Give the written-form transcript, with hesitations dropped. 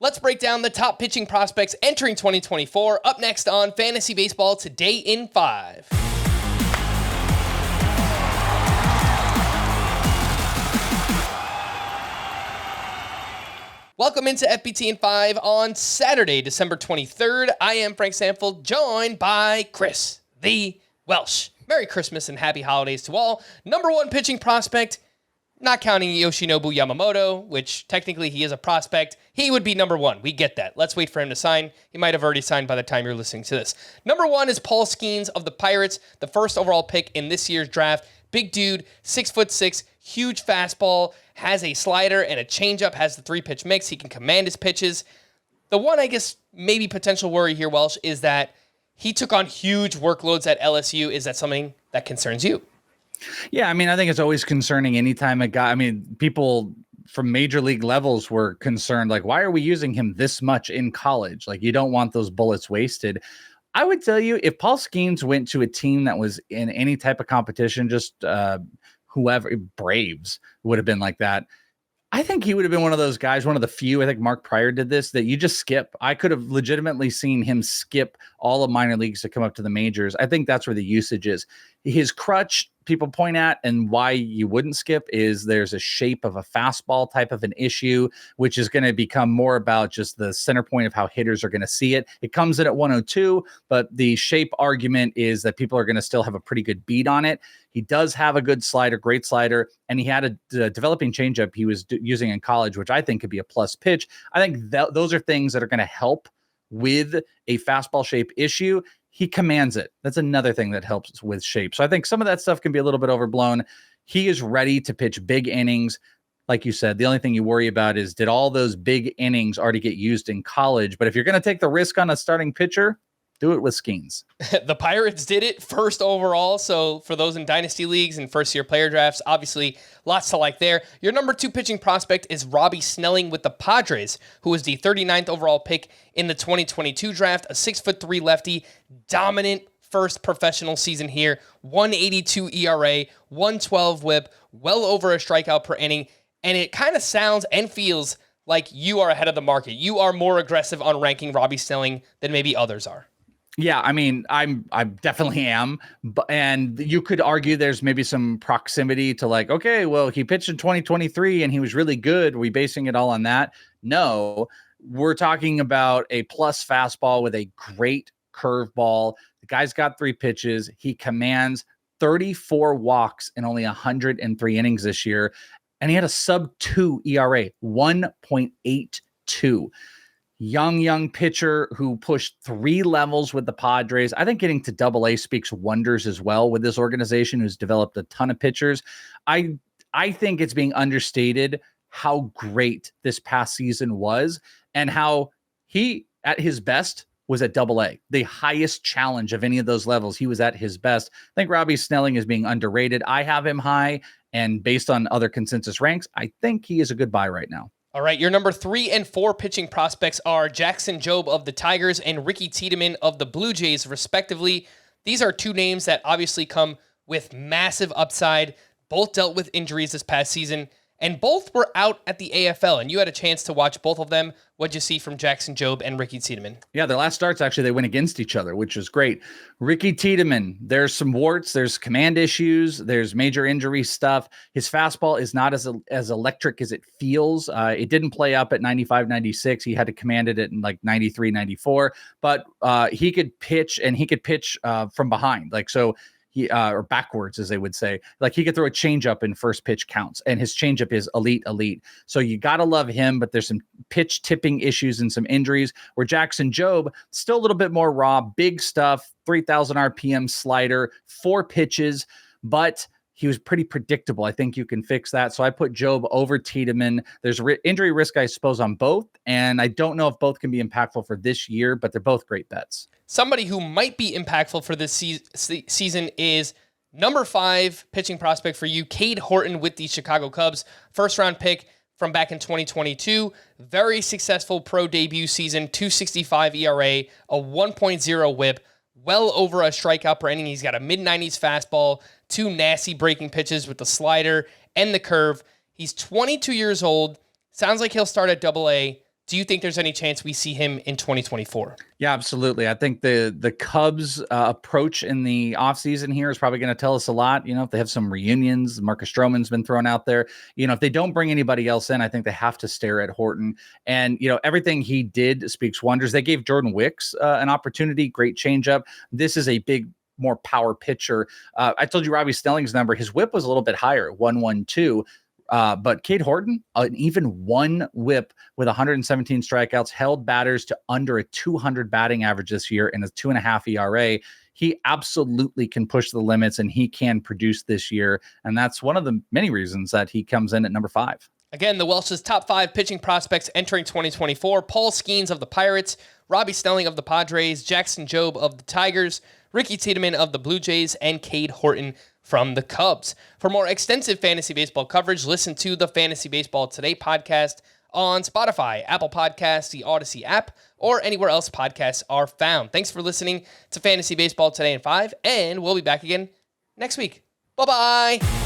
Let's break down the top pitching prospects entering 2024. Up next on Fantasy Baseball Today in 5. Welcome into FBT in 5 on Saturday, December 23rd. I am Frank Stampfl, joined by Chris the Welsh. Merry Christmas and happy holidays to all. Number one pitching prospect, not counting Yoshinobu Yamamoto, which technically he is a prospect. He would be number one. We get that. Let's wait for him to sign. He might have already signed by the time you're listening to this. Number one is Paul Skeens of the Pirates, the first overall pick in this year's draft. Big dude, 6'6", huge fastball, has a slider and a changeup, has the 3-pitch mix. He can command his pitches. The one, I guess, maybe potential worry here, Welsh, is that he took on huge workloads at LSU. Is that something that concerns you? Yeah, I mean, I think it's always concerning anytime a guy, people from major league levels were concerned, like, why are we using him this much in college? Like, you don't want those bullets wasted. I would tell you, if Paul Skeens went to a team that was in any type of competition, just whoever, Braves would have been like that. I think he would have been one of those guys, one of the few, I think Mark Pryor did this, that you just skip. I could have legitimately seen him skip all of minor leagues to come up to the majors. I think that's where the usage is. His crutch, people point at, and why you wouldn't skip is there's a shape of a fastball type of an issue, which is going to become more about just the center point of how hitters are going to see it. It comes in at 102, but the shape argument is that people are going to still have a pretty good beat on it. He does have a good slider, great slider, and he had a developing changeup he was using in college, which I think could be a plus pitch. I think those are things that are going to help with a fastball shape issue. He commands it. That's another thing that helps with shape. So I think some of that stuff can be a little bit overblown. He is ready to pitch big innings. Like you said, the only thing you worry about is, did all those big innings already get used in college? But if you're going to take the risk on a starting pitcher, do it with Skeens. The Pirates did it first overall. So for those in dynasty leagues and first-year player drafts, obviously lots to like there. Your number two pitching prospect is Robbie Snelling with the Padres, who was the 39th overall pick in the 2022 draft. A 6'3" lefty, dominant first professional season here. 182 ERA, 112 WHIP, well over a strikeout per inning. And it kind of sounds and feels like you are ahead of the market. You are more aggressive on ranking Robbie Snelling than maybe others are. Yeah, I mean, I definitely am. And you could argue there's maybe some proximity to, like, okay, well, he pitched in 2023 and he was really good. Are we basing it all on that? No, we're talking about a plus fastball with a great curveball. The guy's got 3 pitches. He commands 34 walks in only 103 innings this year. And he had a sub-2 ERA, 1.82. Young pitcher who pushed 3 levels with the Padres. I think getting to Double-A speaks wonders as well with this organization who's developed a ton of pitchers. I think it's being understated how great this past season was and how he, at his best, was at Double-A. The highest challenge of any of those levels, he was at his best. I think Robbie Snelling is being underrated. I have him high, and based on other consensus ranks, I think he is a good buy right now. All right, your number 3 and 4 pitching prospects are Jackson Jobe of the Tigers and Ricky Tiedemann of the Blue Jays, respectively. These are 2 names that obviously come with massive upside. Both dealt with injuries this past season, and both were out at the AFL, and you had a chance to watch both of them. What'd you see from Jackson Jobe and Ricky Tiedemann? Yeah, their last starts, actually, they went against each other, which was great. Ricky Tiedemann, there's some warts, there's command issues, there's major injury stuff. His fastball is not as electric as it feels. It didn't play up at 95, 96. He had to command it at like 93, 94. But he could pitch, and he could pitch from behind. Like, so he, or backwards, as they would say. Like, he could throw a changeup in first pitch counts, and his changeup is elite. So you got to love him, but there's some pitch tipping issues and some injuries, where Jackson Jobe, still a little bit more raw, big stuff, 3,000 RPM slider, 4 pitches, but he was pretty predictable. I think you can fix that. So I put Jobe over Tiedemann. There's injury risk, I suppose, on both, and I don't know if both can be impactful for this year, but they're both great bets. Somebody who might be impactful for this season is number 5 pitching prospect for you, Kade Horton with the Chicago Cubs. First-round pick from back in 2022. Very successful pro debut season, 2.65 ERA, a 1.0 WHIP, well over a strikeout per inning. He's got a mid-90s fastball, 2 nasty breaking pitches with the slider and the curve. He's 22 years old. Sounds like he'll start at Double-A. Do you think there's any chance we see him in 2024? Yeah, absolutely. I think the Cubs approach in the offseason here is probably going to tell us a lot. If they have some reunions, Marcus Stroman's been thrown out there. If they don't bring anybody else in, I think they have to stare at Horton. And, everything he did speaks wonders. They gave Jordan Wicks an opportunity, great changeup. This is a big, more power pitcher. I told you Robbie Snelling's number. His whip was a little bit higher, 112. But Kade Horton, an even one whip with 117 strikeouts, held batters to under a 200 batting average this year and a 2.5 ERA. He absolutely can push the limits, and he can produce this year. And that's one of the many reasons that he comes in at number 5. Again, the Welsh's top 5 pitching prospects entering 2024. Paul Skeens of the Pirates, Robby Snelling of the Padres, Jackson Jobe of the Tigers, Ricky Tiedemann of the Blue Jays, and Kade Horton from the Cubs. For more extensive fantasy baseball coverage, listen to the Fantasy Baseball Today podcast on Spotify, Apple Podcasts, the Audacy app, or anywhere else podcasts are found. Thanks for listening to Fantasy Baseball Today in 5, and we'll be back again next week. Bye-bye.